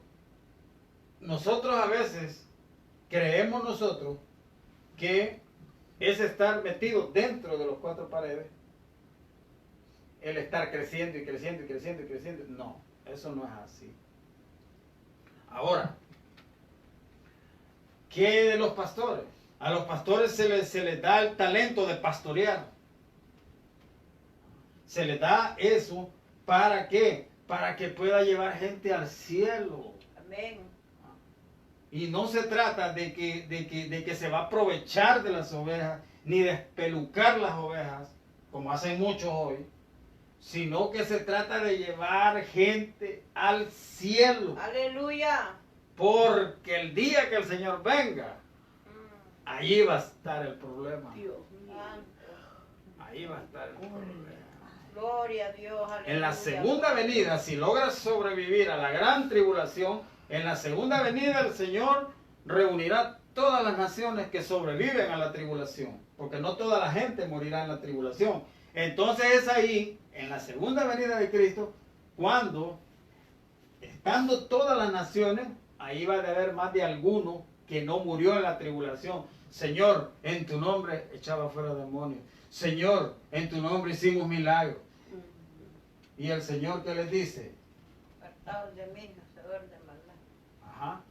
nosotros a veces creemos nosotros que es estar metido dentro de los 4 paredes, el estar creciendo y creciendo y creciendo y creciendo. No, eso no es así. Ahora, ¿qué de los pastores? A los pastores se les da el talento de pastorear. Se les da eso, ¿para qué? Para que pueda llevar gente al cielo. Amén. Y no se trata de que se va a aprovechar de las ovejas, ni de espelucar las ovejas, como hacen muchos hoy, sino que se trata de llevar gente al cielo. Aleluya. Porque el día que el Señor venga, Mm. allí va a estar el problema. Dios mío. Santo. Ahí va a estar el problema. Gloria a Dios. Aleluya. En la segunda venida, si logras sobrevivir a la gran tribulación, en la segunda venida el Señor reunirá todas las naciones que sobreviven a la tribulación, porque no toda la gente morirá en la tribulación. Entonces es ahí, en la segunda venida de Cristo, cuando, estando todas las naciones, ahí va a haber más de alguno que no murió en la tribulación. Señor, en tu nombre echaba fuera demonios. Señor, en tu nombre hicimos milagros. Y el Señor, ¿qué les dice? Apartados de mí, hacedor de maldad. Ajá.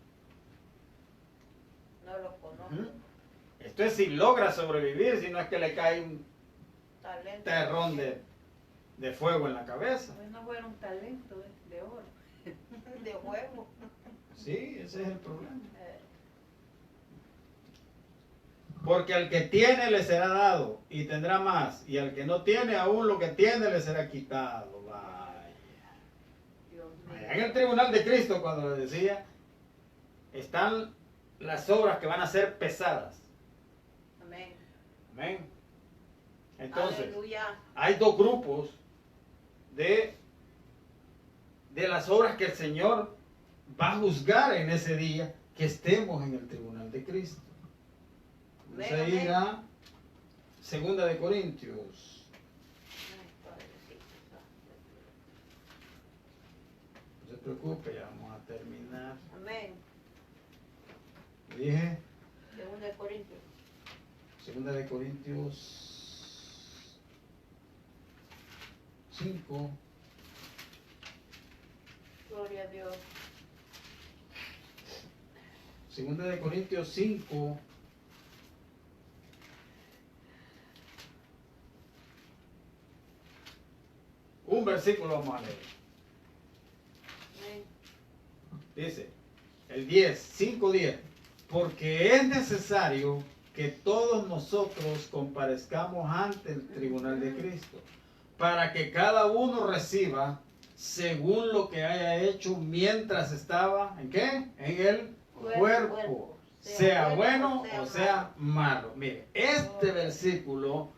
No lo conozco. Ujú. Esto es si logra sobrevivir, si no es que le cae un Talento. terrón de fuego en la cabeza. Pues no fuera un talento de oro, de huevo. Sí, ese es el problema. Eh, Porque al que tiene le será dado y tendrá más, y al que no tiene aún lo que tiene le será quitado. Vaya. Dios mío. Allá en el tribunal de Cristo, cuando le decía, están las obras que van a ser pesadas. Amén. Amén. Entonces, Aleluya. hay dos grupos de las obras que el Señor va a juzgar en ese día que estemos en el tribunal de Cristo. Vamos a Amén, ir a 2 de Corintios. Ay, Padrecito Santo. No se preocupe, ya vamos a terminar. Amén. Dije, 2 Corintios. 2 de Corintios 5. Gloria a Dios. 2 de Corintios 5. Un versículo vamos a leer. Amén. Dice, el 5:10. Porque es necesario que todos nosotros comparezcamos ante el tribunal de Cristo, para que cada uno reciba según lo que haya hecho mientras estaba, ¿en qué? En el cuerpo. Sea bueno o sea malo. Mire, este versículo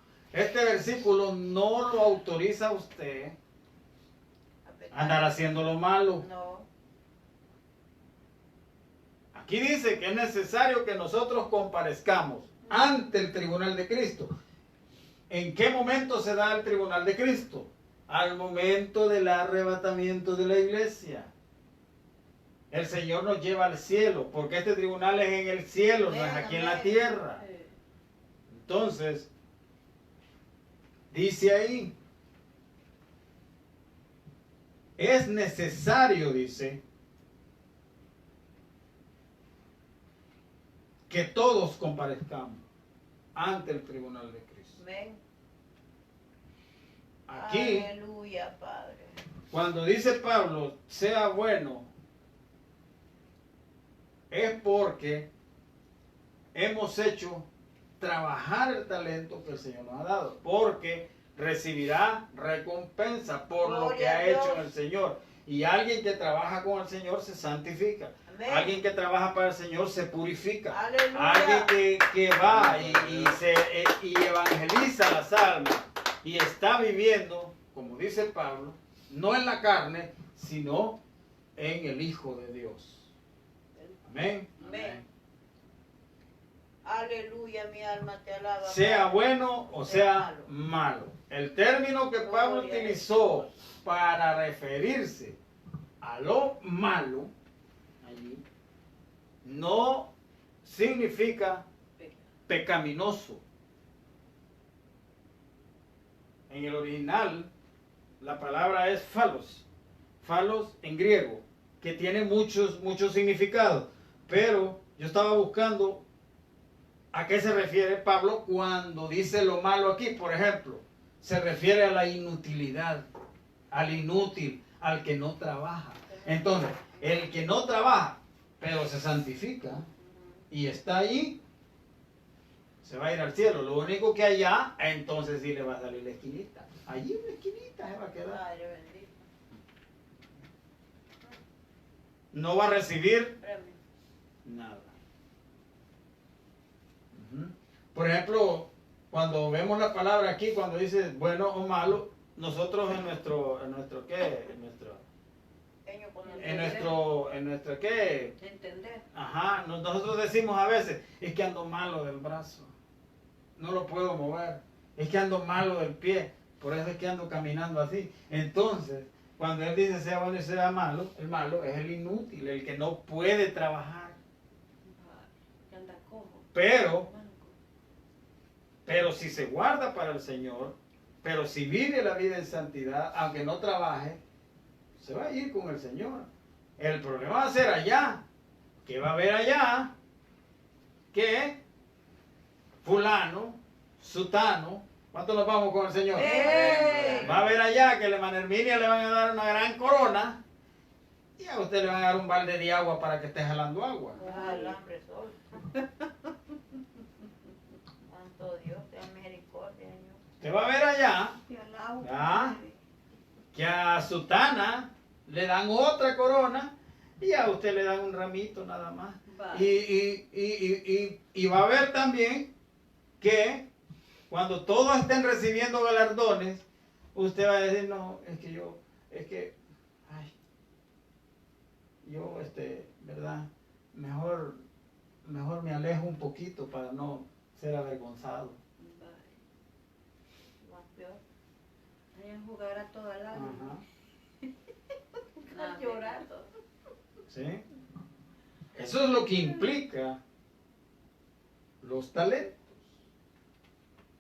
no lo autoriza a usted a andar haciendo lo malo. No. Aquí dice que es necesario que nosotros comparezcamos ante el tribunal de Cristo. ¿En qué momento se da el tribunal de Cristo? Al momento del arrebatamiento de la iglesia. El Señor nos lleva al cielo, porque este tribunal es en el cielo, no es aquí en la tierra. Entonces, dice ahí, es necesario, dice, que todos comparezcamos ante el tribunal de Cristo. Amén. Aquí, Aleluya, Padre. cuando dice Pablo, sea bueno, es porque hemos hecho trabajar el talento que el Señor nos ha dado, porque recibirá recompensa por lo que Gloria a ha Dios. hecho el Señor. Y alguien que trabaja con el Señor se santifica. Amén. Alguien que trabaja para el Señor se purifica. Aleluya. Alguien que va y evangeliza las almas y está viviendo, como dice Pablo, no en la carne, sino en el Hijo de Dios. Amén. Amén. Aleluya, mi alma te alaba. Sea Padre. bueno o sea malo. El término que Pablo Gloria a utilizó Dios. para referirse a lo malo, allí, no significa pecaminoso. En el original, la palabra es phalos. Phalos en griego, que tiene muchos significados. Pero yo estaba buscando a qué se refiere Pablo cuando dice lo malo aquí. Por ejemplo, se refiere a la inutilidad, al inútil, al que no trabaja. Entonces, el que no trabaja, pero se santifica y está ahí, se va a ir al cielo. Lo único que allá, entonces sí le va a salir la esquinita. Allí una esquinita se va a quedar. Padre bendito. No va a recibir Premio. nada. Ujú. Por ejemplo, cuando vemos la palabra aquí, cuando dice bueno o malo, nosotros en nuestro ¿qué? Pequeño con En nuestro ¿qué? entender. Ajá, nosotros decimos a veces, es que ando malo del brazo, no lo puedo mover, es que ando malo del pie, por eso es que ando caminando así. Entonces, cuando él dice sea bueno y sea malo, el malo es el inútil, el que no puede trabajar. Que anda cojo. Pero manco. si se guarda para el Señor, Pero si vive la vida en santidad, aunque no trabaje, se va a ir con el Señor. El problema va a ser allá. ¿Qué va a haber allá? Que fulano, sutano, ¿cuántos nos vamos con el Señor? Va a haber allá que a la hermana Herminia le van a dar una gran corona y a usted le van a dar un balde de agua para que esté jalando agua. Ay, el hambre sol. Santo Dios, ten misericordia, Señor. Usted va a ver allá Te alabo, Ah. Padre. que a sutana le dan otra corona y a usted le dan un ramito nada más. Y va a ver también que cuando todos estén recibiendo galardones, usted va a decir, no, ¿verdad? Mejor me alejo un poquito para no ser avergonzado. Más peor. Hay que jugar a toda la Ajá. Nada, llorando. ¿Sí? Eso es lo que implica los talentos.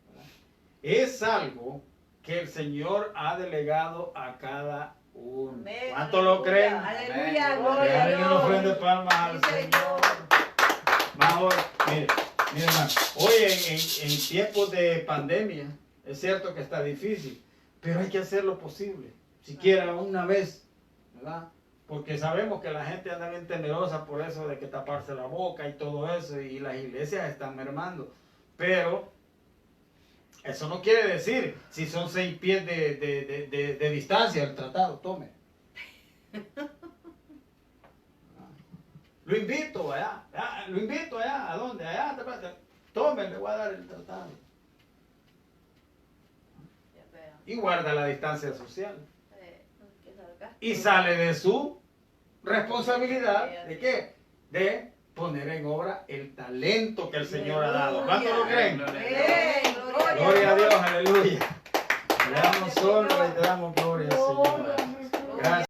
¿Verdad? Es algo que el Señor ha delegado a cada uno. Amén, ¿Cuánto lo creen? Aleluya, Amén. gloria a Déjale una Dios. ofrenda de palmas al Sí, Señor. Mejor, mire hermano, hoy en tiempos de pandemia, es cierto que está difícil, pero hay que hacer lo posible, siquiera una vez, ¿verdad? Porque sabemos que la gente anda bien temerosa por eso de que taparse la boca y todo eso, y las iglesias están mermando. Pero eso no quiere decir, si son 6 pies de distancia el tratado, tome. Lo invito allá, ¿a dónde? Allá, tome, le voy a dar el tratado. Ya vean. Y guarda la distancia social. Que salga. Y sale de su responsabilidad, ¿de qué? De poner en obra el talento que el Señor ha dado. ¿Cuánto lo creen? Gloria a Dios, aleluya. Le damos honra y te damos gloria, Señor. Gracias.